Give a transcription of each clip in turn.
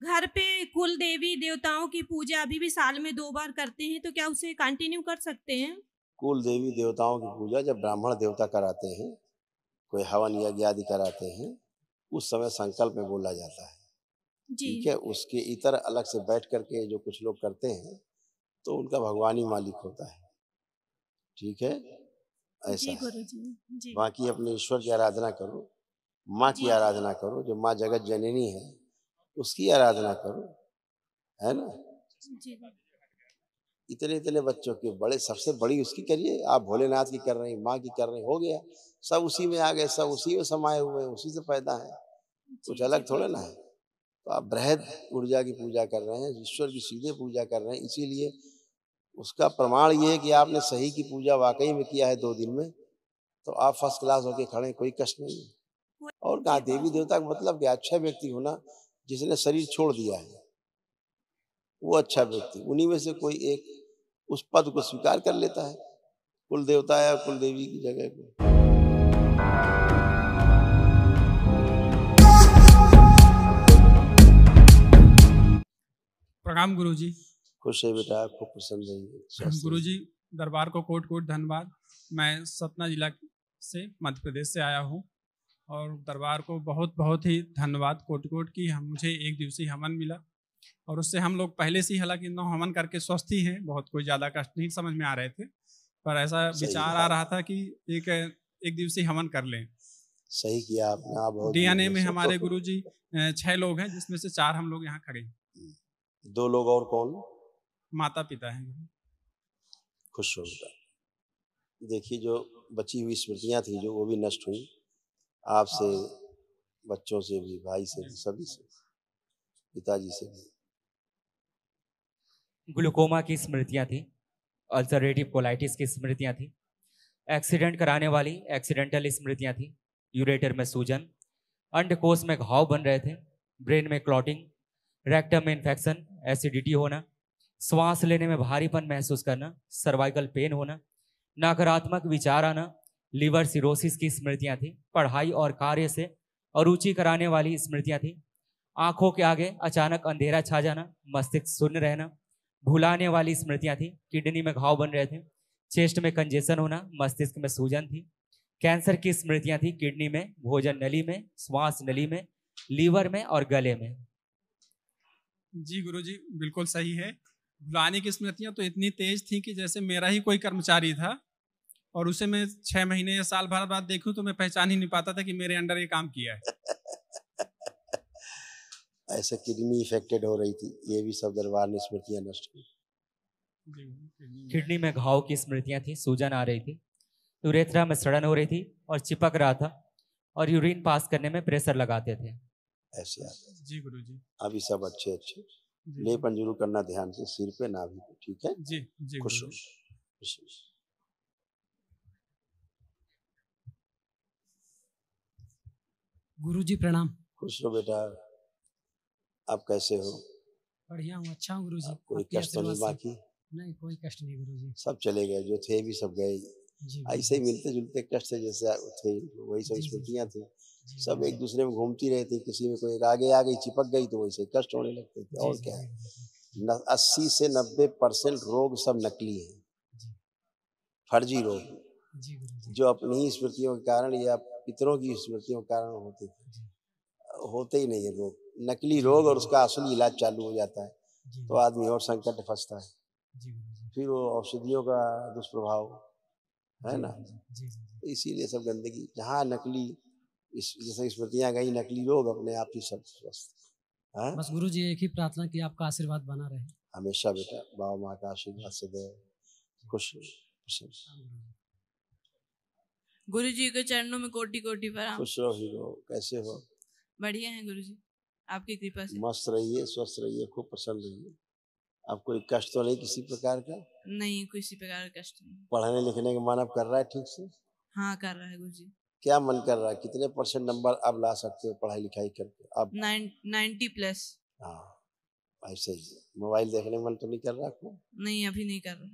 घर पे कुल देवी देवताओं की पूजा अभी भी साल में 2 बार करते हैं, तो क्या उसे कंटिन्यू कर सकते हैं? कुल देवी देवताओं की पूजा जब ब्राह्मण देवता कराते हैं, कोई हवन यज्ञ आदि कराते हैं, उस समय संकल्प में बोला जाता है। जी। ठीक है, उसके इतर अलग से बैठ करके जो कुछ लोग करते हैं, तो उनका भगवान ही मालिक होता है। ठीक है, ऐसा जी है। गुरुजी। जी। बाकी अपने ईश्वर की आराधना करो, माँ की जी। आराधना करो, जो माँ जगत जननी है, उसकी आराधना करो, है ना? जी। इतने इतने बच्चों के बड़े सबसे बड़ी उसकी करिए, आप भोलेनाथ की कर रहे हैं, माँ की कर रहे हैं, हो गया। सब उसी में आ गए, सब उसी में समाये हुए हैं, उसी से पैदा है, कुछ जी, जी अलग थोड़े ना बिल्कुल। है। तो आप बृहद ऊर्जा की पूजा कर रहे हैं, ईश्वर की सीधे पूजा कर रहे हैं, इसीलिए उसका प्रमाण ये है कि आपने सही की पूजा वाकई में किया है 2 दिन में, तो आप फर्स्ट क्लास होके खड़े हैं, कोई कष्ट नहीं है। और कहा जी देवी गुरुजी। देवता का मतलब क्या? अच्छा व्यक्ति होना, जिसने शरीर छोड़ दिया है, वो अच्छा व्यक्ति। उन्हीं में से कोई एक उस पद को स्वीकार कर लेता है, कुल देवता या कुल देवी की जगह को। प्रणाम गुरुजी। खुश है बेटा, खूब प्रसन्न रहिए, स्वस्थ गुरुजी, रहिए। दरबार को कोट कोट धन्यवाद। मैं सतना जिला से मध्य प्रदेश से आया हूँ और दरबार को बहुत बहुत ही धन्यवाद कोट कोट की हम मुझे एक दिवसीय हवन मिला और उससे हम लोग पहले से ही हालांकि 9 हवन करके स्वस्थ ही हैं, बहुत कोई ज़्यादा कष्ट नहीं समझ में आ रहे थे, पर ऐसा सही विचार आ बात, रहा था कि एक एक दिवसीय हवन कर लें। सही किया आपने, आप बहुत डीएनए में जीनियस हमारे हो। गुरुजी 6 लोग हैं जिसमें से 4 हम लोग यहाँ खड़े हैं। 2 लोग और कौन? माता पिता हैं। खुश हो बेटा। देखिए, जो बची हुई स्मृतियाँ थी जो, वो भी नष्ट हुई। आपसे, बच्चों से भी, भाई से भी, सभी से, पिताजी से भी। ग्लूकोमा की स्मृतियां थी, अल्सरेटिव कोलाइटिस की स्मृतियां थी, एक्सीडेंट कराने वाली एक्सीडेंटल स्मृतियां थी, यूरेटर में सूजन, अंडकोश में घाव बन रहे थे, ब्रेन में क्लॉटिंग, रेक्टम में इन्फेक्शन, एसिडिटी होना, श्वास लेने में भारीपन महसूस करना, सर्वाइकल पेन होना, नकारात्मक विचार आना, लिवर सिरोसिस की स्मृतियां थी, पढ़ाई और कार्य से अरुचि कराने वाली स्मृतियां थी, आंखों के आगे अचानक अंधेरा छा जाना, मस्तिष्क शून्य रहना, भुलाने वाली स्मृतियां थी, किडनी में घाव बन रहे थे, चेस्ट में कंजेशन होना, मस्तिष्क में सूजन थी, कैंसर की स्मृतियां थी, किडनी में, भोजन नली में, श्वास नली में, लीवर में और गले में। जी गुरुजी, बिल्कुल सही है। भुलाने की स्मृतियां तो इतनी तेज थी कि जैसे मेरा ही कोई कर्मचारी था और उसे मैं 6 महीने या साल भर बाद देखूं तो मैं पहचान ही नहीं पाता था कि मेरे अंडर ये काम किया है। ऐसे किडनी इफेक्टेड हो रही थी, ये भी सब दरबार ने स्मृतियाँ नष्ट की। किडनी में घाव की स्मृतियां थी, सूजन आ रही थी, यूरेथ्रा में सड़न हो रही थी और चिपक रहा था और यूरिन पास करने में प्रेशर लगाते थे। ऐसे आते हैं। जी गुरुजी। अभी सब अच्छे अच्छे। जी लेपन जरूर करना ध्यान से, सिर पे नाभि पे, ठीक है? जी जी खुश हो, गुरुजी। खुश हो। गुरुजी प्रणाम। खुश हो बेटा। आप कैसे हो? बढ़िया हूँ, अच्छा हूँ गुरुजी। आप कोई आपके कष्ट तो आशीर्वाद नहीं से। बाकी? नहीं, कोई कष्ट नहीं गुरुजी। सब चले गए, जो थे भी सब गए। जी ऐसे ही गुरुजी। मिलते जुलते कष्ट थे, जैसे थे, वही सब जी जी स्मृतियाँ थी। जी सब गुरुजी। एक दूसरे में घूमती रहती, किसी में कोई एक आगे आ गई, चिपक गई, तो वैसे कष्ट होने लगते थे। जी और जी क्या जी है, गुरुजी। 80 से 90% रोग सब नकली हैं, जी फर्जी रोग, जी गुरुजी। जो अपनी ही स्मृतियों के कारण या पितरों की स्मृतियों के कारण होते थे, जी होते ही नहीं है रोग, नकली जी रोग, और गुरुजी। उसका असली इलाज चालू हो जाता है, जी तो आदमी और संकट में फंसता है। जी गुरुजी। फिर वो औषधियों का दुष्प्रभाव, है जी ना? गुरुजी। जी जी तो इसीलिए सब गंदगी, जहाँ नकली जैसे स्मृतियाँ गई, नकली रोग अपने आप ही सब स्वस्थ। हाँ, बस गुरुजी एक ही प्रार्थना कि आपका आशीर्वाद बना रहे। हमेशा बेटा, बाबा माँ का आशीर्वाद सदैव। खुश रहो, हाँ, गुरुजी। गुरु जी के चरणों में कोटि कोटि प्रणाम। खुश रहो हीरो, कैसे हो? बढ़िया है गुरु जी, आपकी कृपा से। मस्त रहिए, स्वस्थ रहिए, खूब प्रसन्न रहिए। अब कोई कष्ट तो नहीं किसी प्रकार का? नहीं, किसी प्रकार का कष्ट नहीं। पढ़ने लिखने का मन अब कर रहा है ठीक से? हाँ, कर रहा है गुरु जी। क्या मन कर रहा है? कितने % नंबर अब ला सकते हो पढ़ाई लिखाई करके अब? 90+। हाँ, ऐसे ही। मोबाइल देखने का मन तो नहीं कर रहा आपको? नहीं, अभी नहीं कर रहा।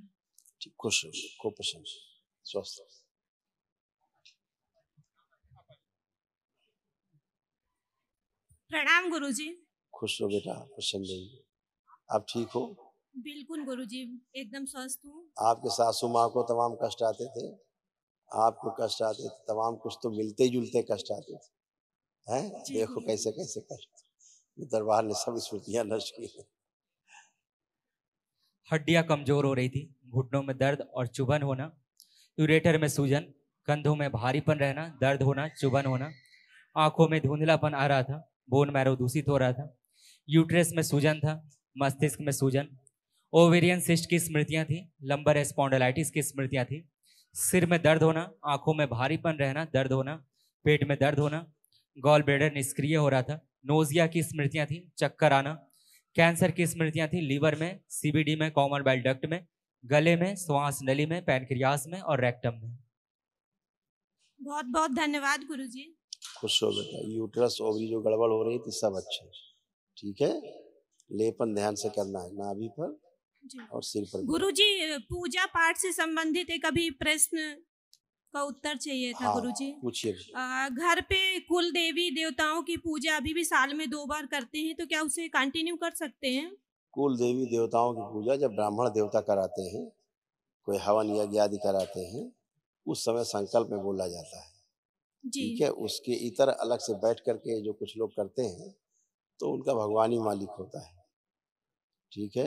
ठीक, खुश रहिए, खूब प्रसन्न, स्वस्थ रहिए। प्रणाम गुरु जी। खुश हो बेटा, प्रसन्न रहिए। आप ठीक हो? बिल्कुल गुरुजी, एकदम स्वस्थ हूँ। आपके सासू माँ को तमाम कष्ट आते थे, आपको कष्ट आते थे, तमाम कुछ तो मिलते जुलते कष्ट आते थे, हैं? जी देखो गुरुजी। कैसे कैसे कष्ट, ये दरबार ने सब स्मृतियां नष्ट की हैं। हड्डियां कमजोर हो रही थी, घुटनों में दर्द और चुभन होना, यूरेटर में सूजन, कंधों में भारीपन रहना, दर्द होना, चुभन होना, आंखों में धुंधलापन आ रहा था, बोन मैरो दूषित हो रहा था, यूट्रस में सूजन था, मस्तिष्क में सूजन, ओवेरियन सिस्ट की स्मृतियां थी, लंबर स्पॉन्डिलाइटिस की स्मृतियां थी, सिर में दर्द होना, आंखों में भारीपन रहना, दर्द होना, पेट में दर्द होना, गॉल ब्लैडर निष्क्रिय हो रहा था, नोजिया की स्मृतियां थी, चक्कर आना, कैंसर की स्मृतियां थी, लीवर में, सीबीडी में, कॉमन बाइल डक्ट में, गले में, श्वास नली में, पैनक्रियास में और रेक्टम में। बहुत बहुत धन्यवाद गुरुजी। खुश हो बेटा, यूट्रस ओवरी जो गड़बड़ हो रही थी सब अच्छे, ठीक है? लेपन ध्यान से करना है नाभि पर जी। और सिर पर। गुरुजी, पूजा पाठ से संबंधित एक अभी प्रश्न का उत्तर चाहिए था हाँ, गुरुजी। पूछिए। घर पे कुल देवी देवताओं की पूजा अभी भी साल में 2 बार करते हैं, तो क्या उसे कंटिन्यू कर सकते हैं? कुल देवी देवताओं की पूजा जब ब्राह्मण देवता कराते हैं, कोई हवन यज्ञ आदि कराते हैं, उस समय संकल्प में बोला जाता है, जी ठीक है? उसके इतर अलग से बैठ करके जो कुछ लोग करते हैं तो उनका भगवान ही मालिक होता है, ठीक है?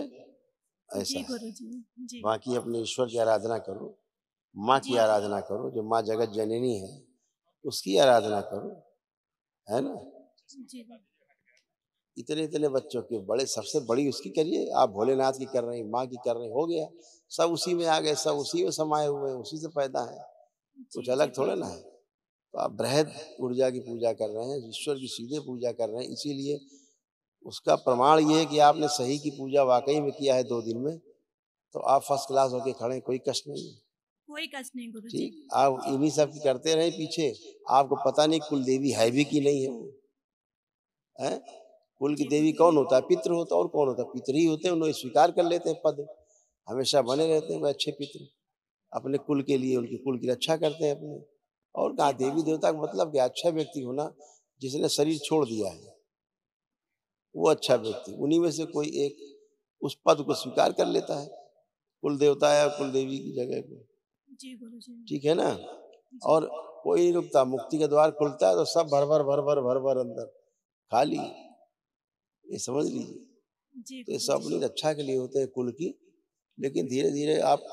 ऐसा जी है। गुरुजी। जी बाकी अपने ईश्वर की आराधना करो, माँ की जी। आराधना करो, जो माँ जगत जननी है उसकी आराधना करो, है ना? जी इतने इतने बच्चों के बड़े सबसे बड़ी उसकी करिए, आप भोलेनाथ की कर रहे हैं, माँ की कर रहे हैं, हो गया, सब उसी में आ गए, सब उसी में समाये हुए हैं, उसी से पैदा है, कुछ अलग थोड़े ना है। तो आप बृहद ऊर्जा की पूजा कर रहे हैं, ईश्वर की सीधे पूजा कर रहे हैं, इसीलिए उसका प्रमाण ये है कि आपने सही की पूजा वाकई में किया है 2 दिन में, तो आप फर्स्ट क्लास होके खड़े हैं, कोई कष्ट नहीं है, कोई कष्ट नहीं गुरुजी। ठीक? आप इन्हीं सब की करते रहे पीछे, आपको पता नहीं कुल देवी है भी कि नहीं है वो, है? कुल की देवी कौन होता है? पितृ होता है, और कौन होता है? पितृ ही होते हैं, उन्हें स्वीकार कर लेते हैं पद, हमेशा बने रहते हैं वो अच्छे पितृ, अपने कुल के लिए उनके कुल की रक्षा करते हैं अपने। और कहा देवी देवता का मतलब क्या? अच्छा व्यक्ति होना जिसने शरीर छोड़ दिया है, वो अच्छा व्यक्ति, उन्हीं में से कोई एक उस पद को स्वीकार कर लेता है, कुल देवता या कुल देवी की जगह पे, जी गुरुजी। ठीक है ना? और कोई नहीं रुकता, मुक्ति का द्वार खुलता है तो सब भर भर अंदर खाली, ये समझ लीजिए। जी तो ये सब अपनी रक्षा के लिए होते हैं कुल की, लेकिन धीरे धीरे आप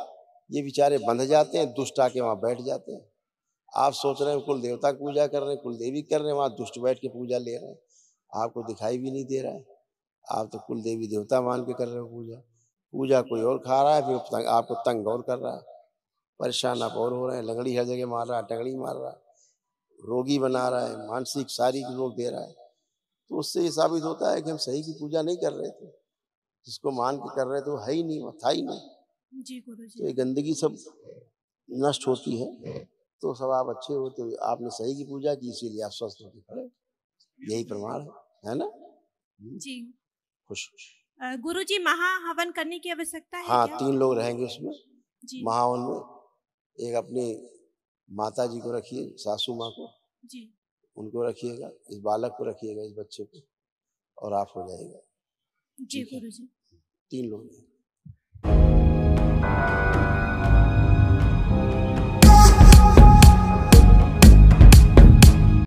ये बेचारे बंध जाते हैं, दुष्ट आके वहाँ बैठ जाते हैं। आप सोच रहे हैं कुल देवता की पूजा कर रहे हैं, कुल देवी कर रहे हैं, वहाँ दुष्ट बैठ के पूजा ले रहे हैं, आपको दिखाई भी नहीं दे रहा है, आप तो कुल देवी देवता मान के कर रहे हो पूजा, पूजा कोई और खा रहा है, फिर आपको तंग और कर रहा है, परेशान आप और हो रहे हैं, लंगड़ी हर जगह मार रहा है, टंगड़ी मार रहा है, रोगी बना रहा है, मानसिक शारीरिक रोग दे रहा है। तो उससे ये साबित होता है कि हम सही की पूजा नहीं कर रहे थे, जिसको मान के कर रहे थे वो है ही नहीं, था ही नहीं। जी गुरुजी। तो ये गंदगी सब नष्ट होती है, तो सब आप अच्छे होते हो, आपने सही की पूजा की, इसीलिए आप स्वस्थ होके खड़े, यही प्रमाण है ना? जी खुश। गुरुजी, महाहवन करने की आवश्यकता है हाँ, क्या? 3 लोग रहेंगे उसमें जी महाहवन में, एक अपनी माता जी को रखिए, सासू माँ को, जी उनको रखिएगा, इस बालक को रखिएगा, इस बच्चे को, और आप हो जाएगा। जी गुरुजी। 3 लोग हैं।